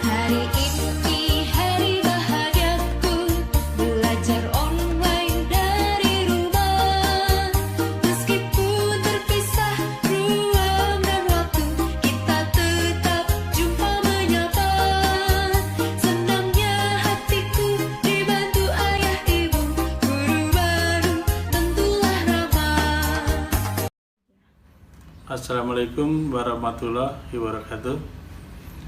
Hari ini hari bahagiaku, belajar online dari rumah. Meskipun terpisah ruang dan waktu, kita tetap jumpa menyapa. Senangnya hatiku dibantu ayah ibu, guru baru tentulah ramah. Assalamualaikum warahmatullahi wabarakatuh.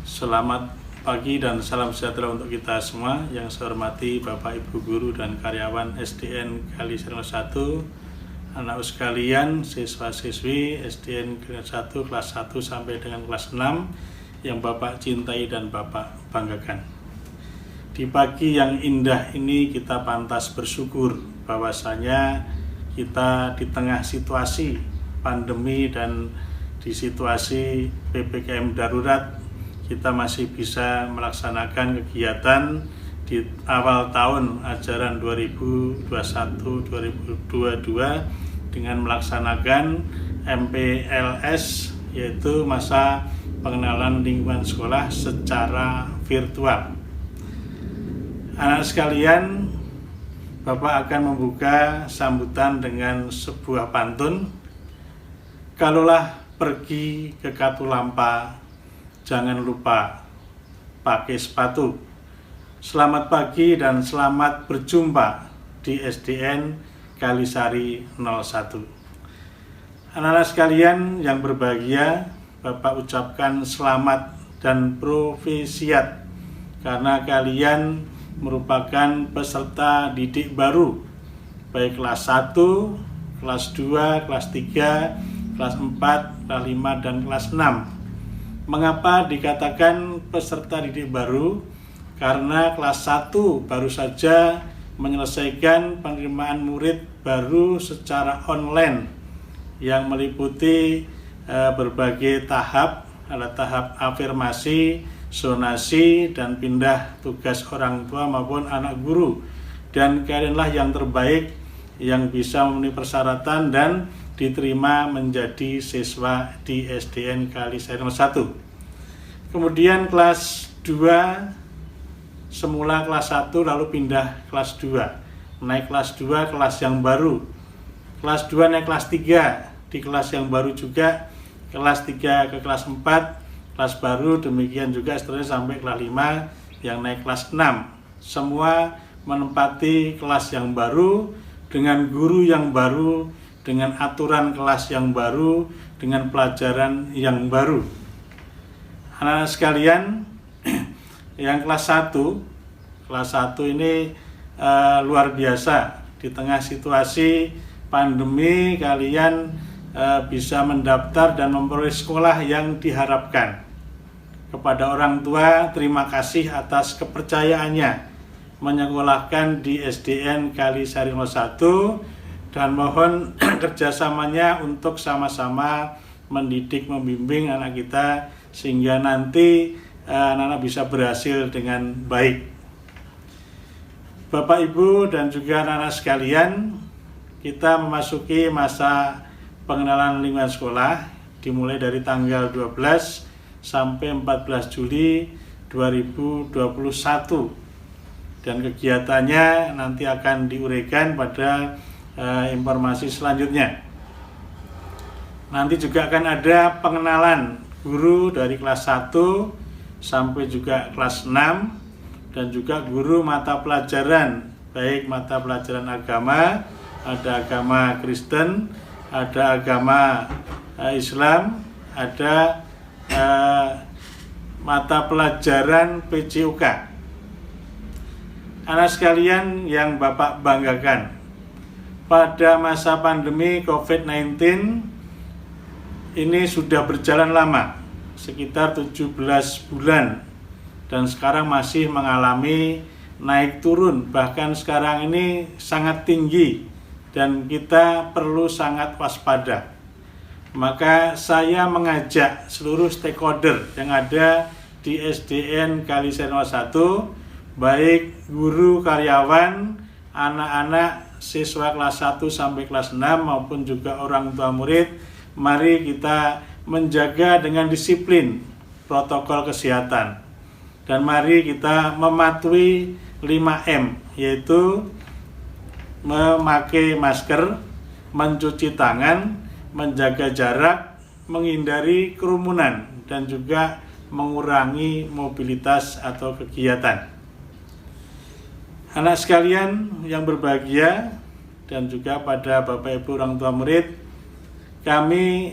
Selamat pagi dan salam sejahtera untuk kita semua. Yang saya hormati Bapak Ibu guru dan karyawan SDN Kalisari 1, anak sekalian, siswa-siswi SDN Kalisari 1 kelas 1 sampai dengan kelas 6 yang Bapak cintai dan Bapak banggakan. Di pagi yang indah ini kita pantas bersyukur bahwasanya kita di tengah situasi pandemi dan di situasi PPKM darurat, kita masih bisa melaksanakan kegiatan di awal tahun ajaran 2021-2022 dengan melaksanakan MPLS, yaitu masa pengenalan lingkungan sekolah secara virtual. Anak sekalian, Bapak akan membuka sambutan dengan sebuah pantun. Kalaulah pergi ke Katulampa, jangan lupa pakai sepatu. Selamat pagi dan selamat berjumpa di SDN Kalisari 01. Anak-anak sekalian yang berbahagia, Bapak ucapkan selamat dan profisiat karena kalian merupakan peserta didik baru, baik kelas 1, kelas 2, kelas 3, kelas 4, kelas 5, dan kelas 6. Mengapa dikatakan peserta didik baru? Karena kelas 1 baru saja menyelesaikan penerimaan murid baru secara online yang meliputi berbagai tahap, ada tahap afirmasi, zonasi, dan pindah tugas orang tua maupun anak guru. Dan kalianlah yang terbaik yang bisa memenuhi persyaratan dan diterima menjadi siswa di SDN Kalisari 1. Kemudian kelas 2, semula kelas 1 lalu pindah kelas 2. Naik kelas 2, kelas yang baru. Kelas 2 naik kelas 3, di kelas yang baru juga. Kelas 3 ke kelas 4, kelas baru, demikian juga seterusnya sampai kelas 5 yang naik kelas 6. Semua menempati kelas yang baru, dengan guru yang baru, dengan aturan kelas yang baru, dengan pelajaran yang baru. Anak-anak sekalian, yang kelas 1 ini luar biasa. Di tengah situasi pandemi, kalian bisa mendaftar dan memperoleh sekolah yang diharapkan. Kepada orang tua, terima kasih atas kepercayaannya menyekolahkan di SDN Kalisari 1, dan mohon kerjasamanya untuk sama-sama mendidik, membimbing anak kita sehingga nanti anak-anak bisa berhasil dengan baik. Bapak, Ibu, dan juga anak-anak sekalian, kita memasuki masa pengenalan lingkungan sekolah dimulai dari tanggal 12 sampai 14 Juli 2021, dan kegiatannya nanti akan diuraikan pada informasi selanjutnya. Nanti juga akan ada pengenalan guru dari kelas 1 sampai juga kelas 6, dan juga guru mata pelajaran, baik mata pelajaran agama, ada agama Kristen, ada agama Islam, ada mata pelajaran PJUK. Anak sekalian yang Bapak banggakan, pada masa pandemi COVID-19 ini sudah berjalan lama, sekitar 17 bulan, dan sekarang masih mengalami naik turun, bahkan sekarang ini sangat tinggi dan kita perlu sangat waspada. Maka saya mengajak seluruh stakeholder yang ada di SDN Kalisari 1, baik guru, karyawan, anak-anak, siswa kelas 1 sampai kelas 6 maupun juga orang tua murid, mari kita menjaga dengan disiplin protokol kesehatan. Dan mari kita mematuhi 5M, yaitu memakai masker, mencuci tangan, menjaga jarak, menghindari kerumunan, dan juga mengurangi mobilitas atau kegiatan. Anak sekalian yang berbahagia dan juga pada Bapak Ibu orang tua murid, kami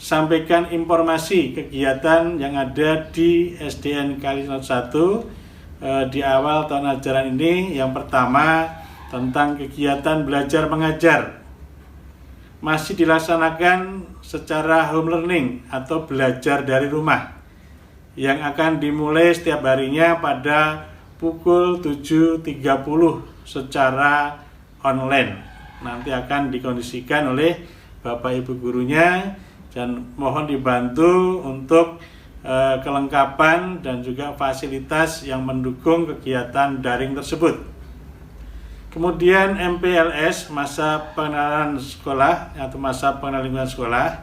sampaikan informasi kegiatan yang ada di SDN Kali 1 di awal tahun ajaran ini. Yang pertama tentang kegiatan belajar mengajar masih dilaksanakan secara home learning atau belajar dari rumah yang akan dimulai setiap harinya pada pukul 7.30 secara online. Nanti akan dikondisikan oleh Bapak Ibu gurunya dan mohon dibantu untuk kelengkapan dan juga fasilitas yang mendukung kegiatan daring tersebut. Kemudian MPLS, masa pengenalan sekolah atau masa pengenalan lingkungan sekolah,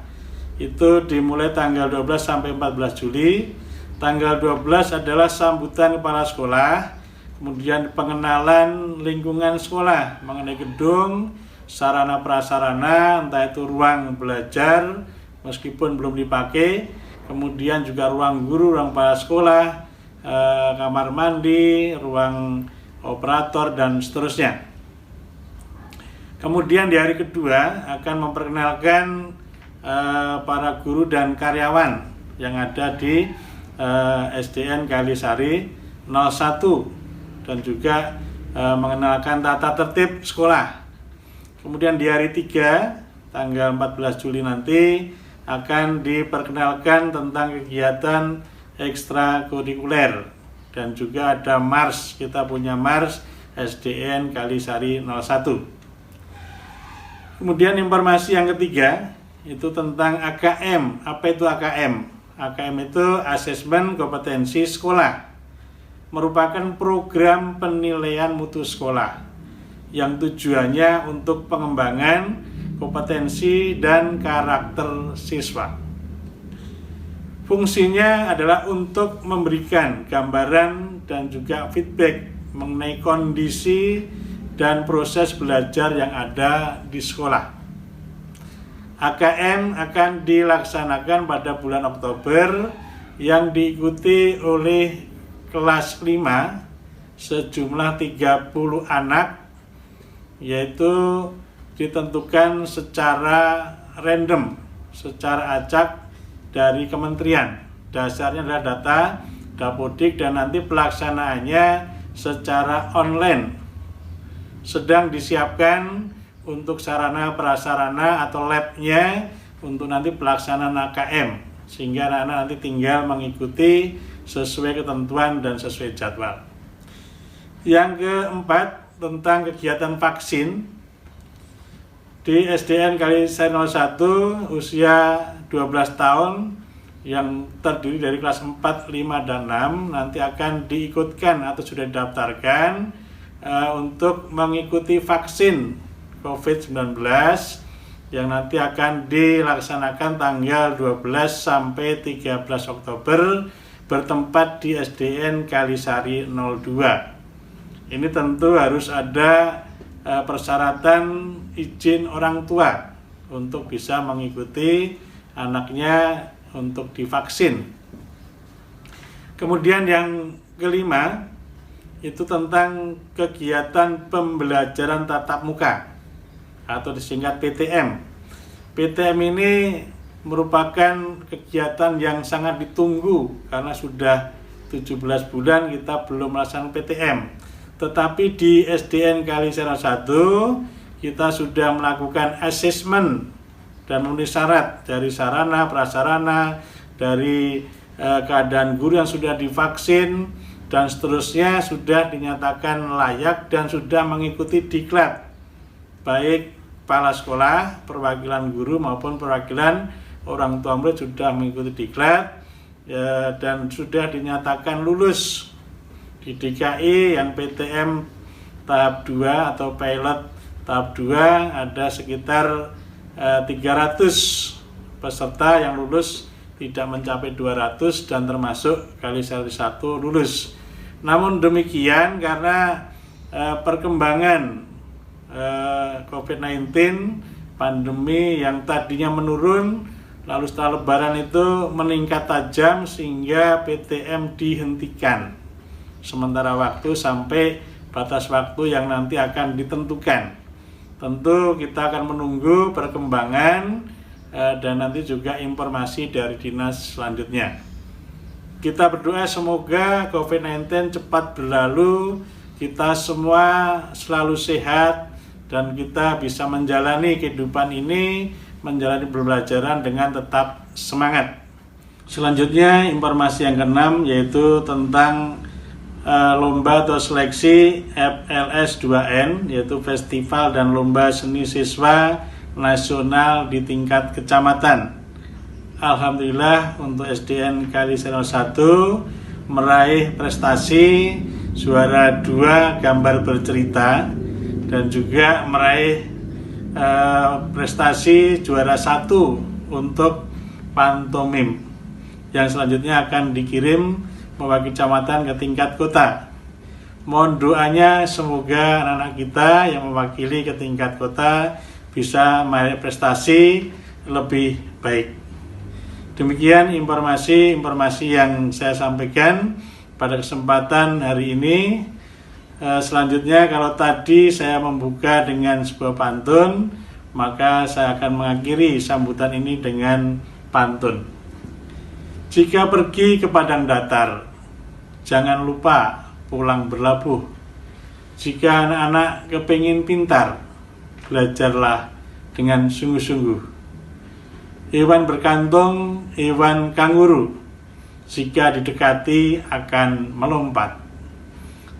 itu dimulai tanggal 12 sampai 14 Juli. Tanggal 12 adalah sambutan kepala sekolah, kemudian pengenalan lingkungan sekolah mengenai gedung, sarana prasarana, entah itu ruang belajar meskipun belum dipakai, kemudian juga ruang guru, ruang kepala sekolah, kamar mandi, ruang operator, dan seterusnya. Kemudian di hari kedua akan memperkenalkan para guru dan karyawan yang ada di SDN Kalisari 01 dan juga mengenalkan tata tertib sekolah. Kemudian di hari 3 tanggal 14 Juli nanti akan diperkenalkan tentang kegiatan ekstrakurikuler dan juga ada Mars, kita punya Mars SDN Kalisari 01. Kemudian informasi yang ketiga itu tentang AKM. Apa itu AKM? AKM itu Asesmen Kompetensi Sekolah, merupakan program penilaian mutu sekolah yang tujuannya untuk pengembangan kompetensi dan karakter siswa. Fungsinya adalah untuk memberikan gambaran dan juga feedback mengenai kondisi dan proses belajar yang ada di sekolah. AKM akan dilaksanakan pada bulan Oktober yang diikuti oleh kelas 5 sejumlah 30 anak, yaitu ditentukan secara random, secara acak dari kementerian. Dasarnya adalah data Dapodik dan nanti pelaksanaannya secara online. Sedang disiapkan untuk sarana prasarana atau labnya untuk nanti pelaksanaan AKM, sehingga anak-anak nanti tinggal mengikuti sesuai ketentuan dan sesuai jadwal. Yang keempat tentang kegiatan vaksin di SDN Kalisari 01 usia 12 tahun yang terdiri dari kelas 4, 5, dan 6 nanti akan diikutkan atau sudah didaftarkan untuk mengikuti vaksin COVID-19 yang nanti akan dilaksanakan tanggal 12 sampai 13 Oktober bertempat di SDN Kalisari 02. Ini tentu harus ada persyaratan izin orang tua untuk bisa mengikuti anaknya untuk divaksin. Kemudian yang kelima itu tentang kegiatan pembelajaran tatap muka atau disingkat PTM. PTM ini merupakan kegiatan yang sangat ditunggu karena sudah 17 bulan kita belum melaksanakan PTM. Tetapi di SDN Kalisari 1 kita sudah melakukan asesmen dan memenuhi syarat dari sarana, prasarana, dari keadaan guru yang sudah divaksin dan seterusnya sudah dinyatakan layak dan sudah mengikuti diklat baik kepala sekolah, perwakilan guru maupun perwakilan orang tua murid sudah mengikuti diklat dan sudah dinyatakan lulus. Di DKI yang PTM tahap 2 atau pilot tahap 2 ada sekitar 300 peserta yang lulus tidak mencapai 200 dan termasuk Kalisari 1 lulus. Namun demikian karena perkembangan COVID-19 pandemi yang tadinya menurun, lalu setelah Lebaran itu meningkat tajam sehingga PTM dihentikan sementara waktu sampai batas waktu yang nanti akan ditentukan. Tentu kita akan menunggu perkembangan dan nanti juga informasi dari dinas selanjutnya. Kita berdoa semoga COVID-19 cepat berlalu, kita semua selalu sehat, dan kita bisa menjalani kehidupan ini, menjalani pembelajaran dengan tetap semangat. Selanjutnya informasi yang keenam yaitu tentang lomba atau seleksi FLS 2N, yaitu Festival dan Lomba Seni Siswa Nasional di tingkat kecamatan. Alhamdulillah untuk SDN Kalisari 1 meraih prestasi juara 2 gambar bercerita dan juga meraih prestasi juara 1 untuk pantomim yang selanjutnya akan dikirim mewakili kecamatan ke tingkat kota. Mohon doanya semoga anak-anak kita yang mewakili ke tingkat kota bisa meraih prestasi lebih baik. Demikian informasi yang saya sampaikan pada kesempatan hari ini. Selanjutnya kalau tadi saya membuka dengan sebuah pantun, maka saya akan mengakhiri sambutan ini dengan pantun. Jika pergi ke padang datar, jangan lupa pulang berlabuh. Jika anak-anak kepingin pintar, belajarlah dengan sungguh-sungguh. Hewan berkantung, hewan kanguru, jika didekati akan melompat.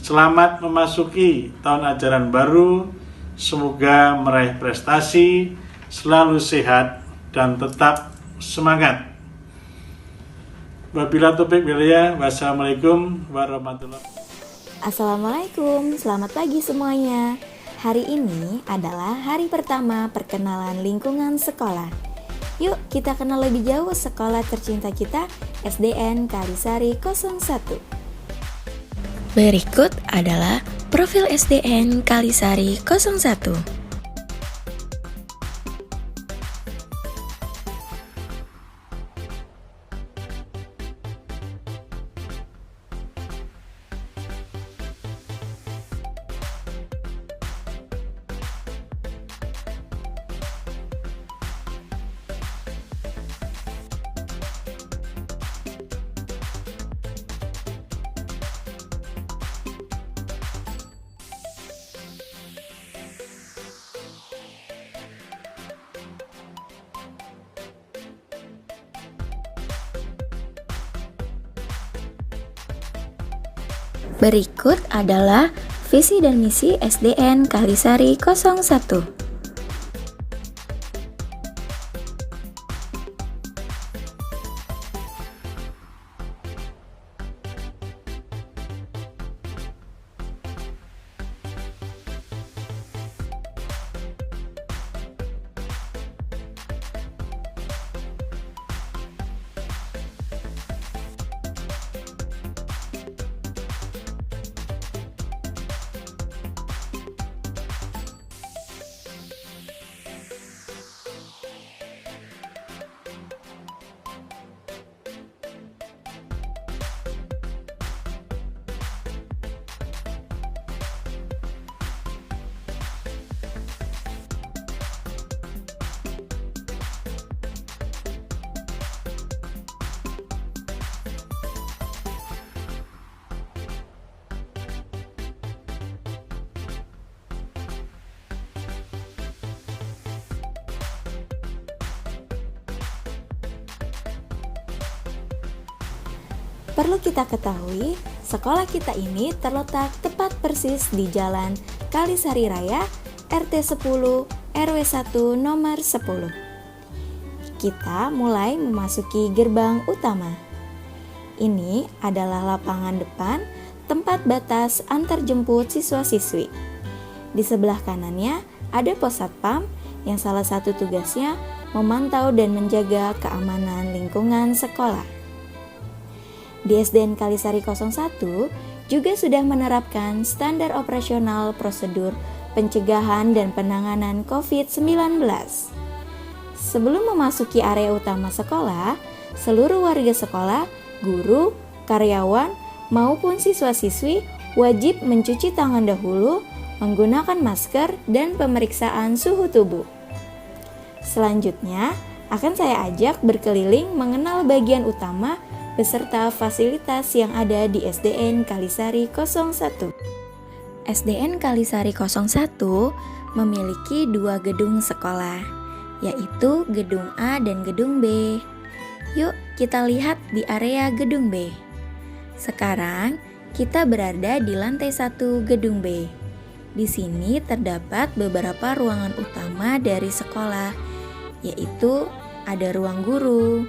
Selamat memasuki tahun ajaran baru, semoga meraih prestasi, selalu sehat, dan tetap semangat. Wabillahi taufiq wal hidayah. Wassalamualaikum warahmatullahi wabarakatuh. Assalamualaikum, selamat pagi semuanya. Hari ini adalah hari pertama perkenalan lingkungan sekolah. Yuk kita kenal lebih jauh sekolah tercinta kita, SDN Kalisari 01. Berikut adalah profil SDN Kalisari 01. Berikut adalah visi dan misi SDN Kalisari 01. Perlu kita ketahui, sekolah kita ini terletak tepat persis di Jalan Kalisari Raya, RT 10, RW 1 nomor 10. Kita mulai memasuki gerbang utama. Ini adalah lapangan depan tempat batas antar jemput siswa-siswi. Di sebelah kanannya ada pos satpam yang salah satu tugasnya memantau dan menjaga keamanan lingkungan sekolah. Di SDN Kalisari 01 juga sudah menerapkan standar operasional prosedur pencegahan dan penanganan COVID-19. Sebelum memasuki area utama sekolah, seluruh warga sekolah, guru, karyawan, maupun siswa-siswi wajib mencuci tangan dahulu, menggunakan masker, dan pemeriksaan suhu tubuh. Selanjutnya, akan saya ajak berkeliling mengenal bagian utama beserta fasilitas yang ada di SDN Kalisari 01. SDN Kalisari 01 memiliki 2 gedung sekolah, yaitu Gedung A dan Gedung B. Yuk kita lihat di area Gedung B. Sekarang kita berada di lantai 1 Gedung B. Di sini terdapat beberapa ruangan utama dari sekolah, yaitu ada ruang guru,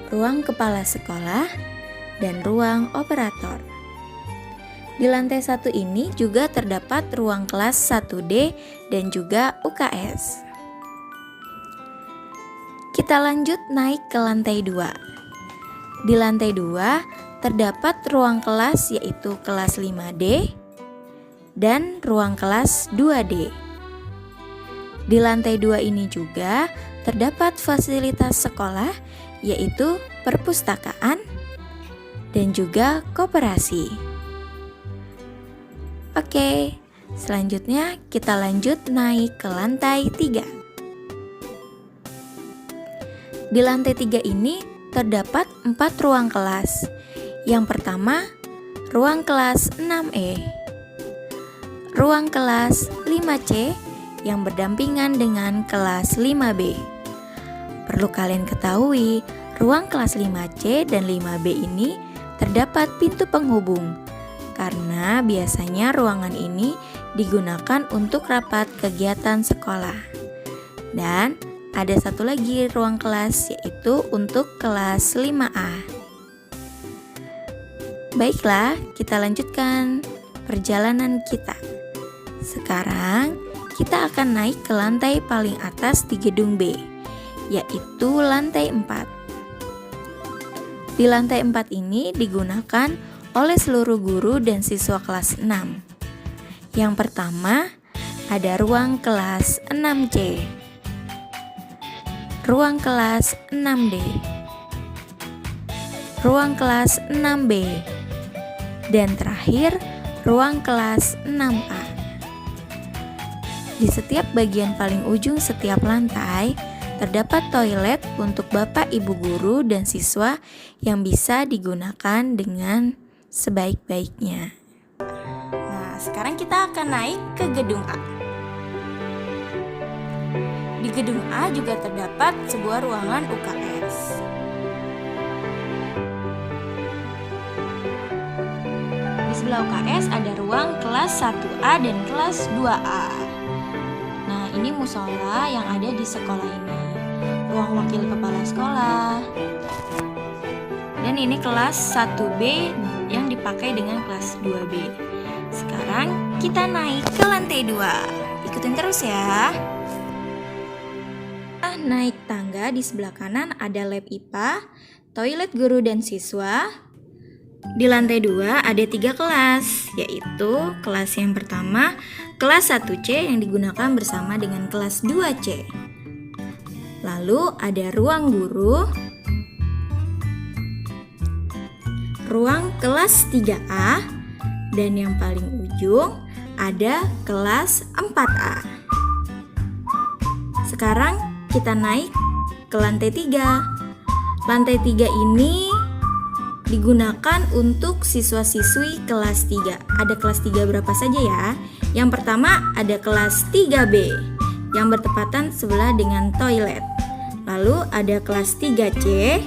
ruang kepala sekolah, dan ruang operator. Di lantai 1 ini juga terdapat ruang kelas 1D dan juga UKS. Kita lanjut naik ke lantai 2. Di lantai 2 terdapat ruang kelas yaitu kelas 5D dan ruang kelas 2D. Di lantai 2 ini juga terdapat fasilitas sekolah yaitu perpustakaan dan juga koperasi. Oke, selanjutnya kita lanjut naik ke lantai 3. Di lantai 3 ini terdapat 4 ruang kelas. Yang pertama, ruang kelas 6E. Ruang kelas 5C yang berdampingan dengan kelas 5B. Perlu kalian ketahui, ruang kelas 5C dan 5B ini terdapat pintu penghubung, karena biasanya ruangan ini digunakan untuk rapat kegiatan sekolah. Dan ada satu lagi ruang kelas yaitu untuk kelas 5A. Baiklah, kita lanjutkan perjalanan kita. Sekarang kita akan naik ke lantai paling atas di gedung B, yaitu lantai 4. Di lantai 4 ini digunakan oleh seluruh guru dan siswa kelas 6. Yang pertama, ada ruang kelas 6C, ruang kelas 6D, ruang kelas 6B, dan terakhir ruang kelas 6A. Di setiap bagian paling ujung setiap lantai terdapat toilet untuk Bapak Ibu guru dan siswa yang bisa digunakan dengan sebaik-baiknya. Nah, sekarang kita akan naik ke gedung A. Di gedung A juga terdapat sebuah ruangan UKS. Di sebelah UKS ada ruang kelas 1A dan kelas 2A. Nah, ini musola yang ada di sekolah ini. Ruang wakil kepala sekolah. Dan ini kelas 1B yang dipakai dengan kelas 2B. Sekarang kita naik ke lantai 2. Ikutin terus ya. Naik tangga, di sebelah kanan ada lab IPA, toilet guru dan siswa. Di lantai 2 ada 3 kelas, yaitu kelas yang pertama, kelas 1C yang digunakan bersama dengan kelas 2C. Lalu ada ruang guru, ruang kelas 3A, dan yang paling ujung ada kelas 4A. Sekarang kita naik ke lantai 3. Lantai 3 ini digunakan untuk siswa-siswi kelas 3. Ada kelas 3 berapa saja ya? Yang pertama ada kelas 3B yang bertepatan sebelah dengan toilet. Lalu ada kelas 3C,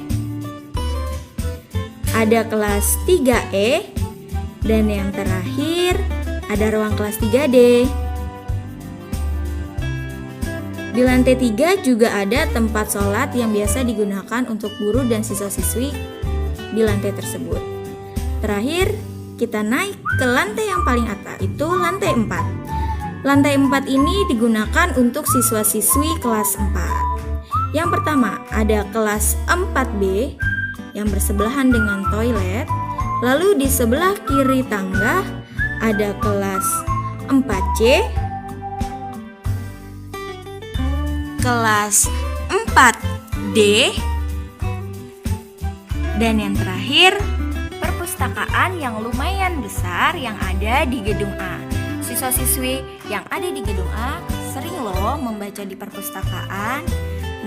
ada kelas 3E, dan yang terakhir ada ruang kelas 3D. Di lantai 3 juga ada tempat sholat yang biasa digunakan untuk guru dan siswa-siswi di lantai tersebut. Terakhir, kita naik ke lantai yang paling atas, itu lantai 4. Lantai 4 ini digunakan untuk siswa-siswi kelas 4. Yang pertama ada kelas 4B yang bersebelahan dengan toilet. Lalu di sebelah kiri tangga ada kelas 4C, kelas 4D, dan yang terakhir perpustakaan yang lumayan besar yang ada di gedung A. Siswa-siswi yang ada di gedung A sering loh membaca di perpustakaan.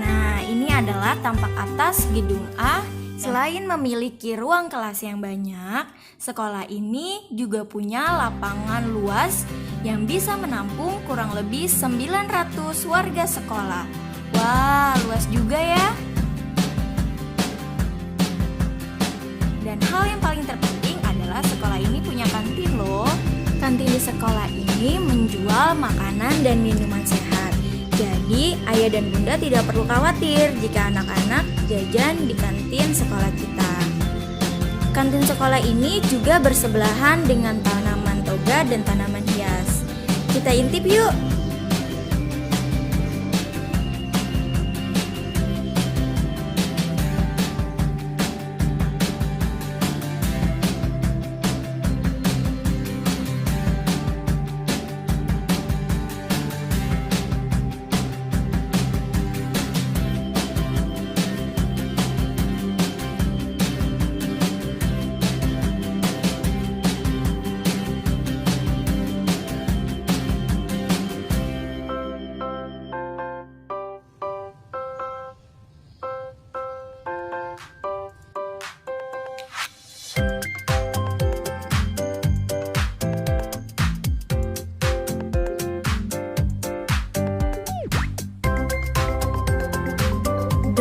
Nah, ini adalah tampak atas gedung A. Selain memiliki ruang kelas yang banyak, sekolah ini juga punya lapangan luas yang bisa menampung kurang lebih 900 warga sekolah. Wah, luas juga ya. Dan hal yang paling terpenting adalah sekolah ini punya kantin loh. Kantin di sekolah ini menjual makanan dan minuman sehat. Jadi, ayah dan bunda tidak perlu khawatir jika anak-anak jajan di kantin sekolah kita. Kantin sekolah ini juga bersebelahan dengan tanaman toga dan tanaman hias. Kita intip yuk!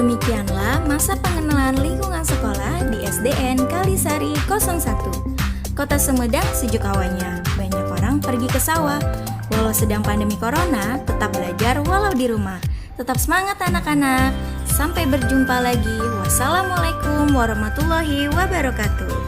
Demikianlah masa pengenalan lingkungan sekolah di SDN Kalisari 01. Kota Sumedang sejuk hawanya, banyak orang pergi ke sawah. Walau sedang pandemi corona, tetap belajar walau di rumah. Tetap semangat anak-anak. Sampai berjumpa lagi. Wassalamualaikum warahmatullahi wabarakatuh.